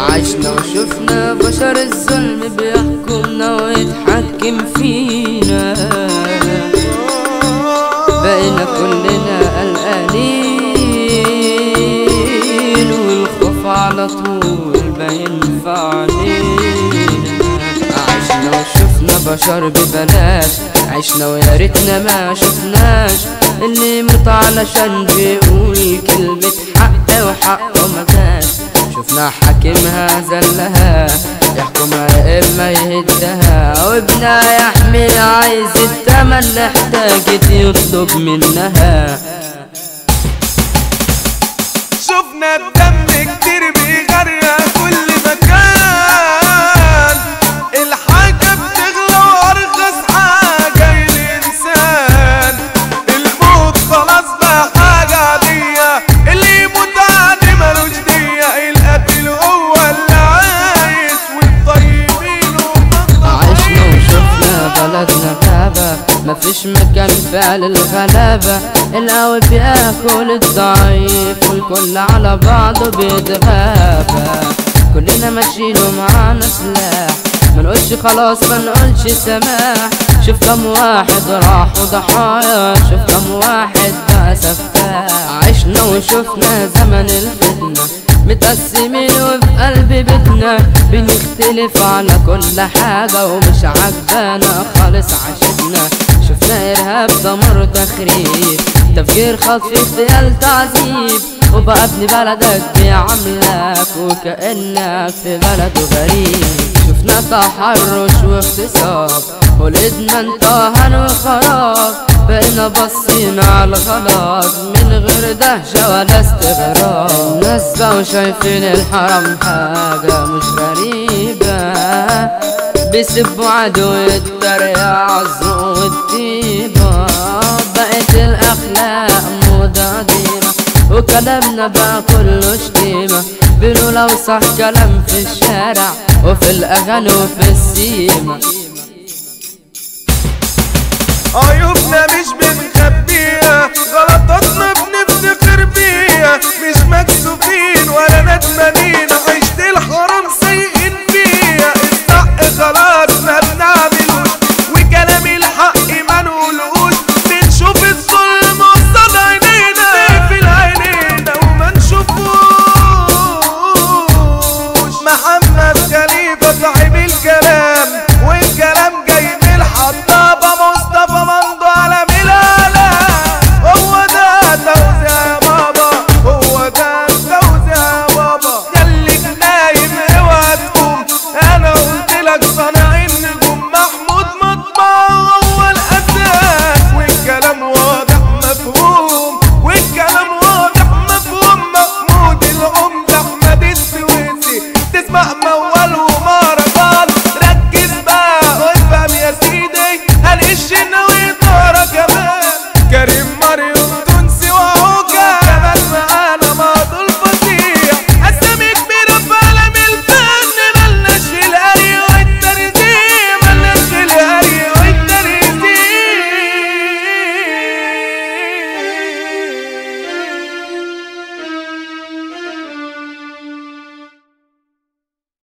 عشنا وشفنا بشر الظلم بيحكمنا ويتحكم فينا، بقينا كلنا قلقانين والخوف على طول بينفع علينا. عشنا وشفنا بشر ببلاش، عشنا ويا ريتنا ما شفناش اللي يموت علشان بيقول كلمة حق وحقه ما جاش. شفنا حاكمها زلها يحكمها يا اما يهدها، وابنها يحمل عايز التمن احتاجت يطلب منها. شفنا الدم كتير بيغرق كل مكان، الحاجة بتغلى وارخص حاجة للإنسان، الموت خلاص بقى حاجة عادية، اللي يموت عادي ملوش دية، القتل هو اللي عايش والطيبين عشنا وشفنا بلدنا غابة مفيش مكان فعل الغلابة، القوي بياكل الضعيف والكل على بعضه بيتغابى، كلنا ماشيين ومعانا سلاح منقولش خلاص منقولش سماح. شوف كم واحد راح وضحايا، شوف كم واحد بقى سفاح. عشنا وشفنا زمن الفتنة متقسمين وفي قلب بيتنا بنختلف على كل حاجة ومش عجبانا خالص عشتنا. شفنا إرهاب دمر تخريب تفجير خطف اغتيال تعذيب، وبقى ابن بلدك بيعاملك وكأنك في بلده غريب. شفنا تحرش واغتصاب والإدمان طهن وخراب، بقينا باصين على الغلط من غير دهشة ولا استغراب. الناس بقوا شايفين الحرام حاجة مش غريبة، بيسبوا عدو التريقة عالذوق والطيبة، بقت الأخلاق موضة قديمة وكلامنا بقى كله شتيمة، بنقول أوسخ كلام في الشارع وفي الأغاني وفي السيمة. عيوبنا مش بنخبيها، غلطاتنا بنفتخر بيها، مش مكسوفين ولا ندمانين، عيشة الحرام سايقين فيها، الصح خلاص ما بنعملوش وكلام الحق ما نقولوش، بنشوف الظلم قصاد عينينا نقفل عينينا وما نشوفوش. محمد خليفة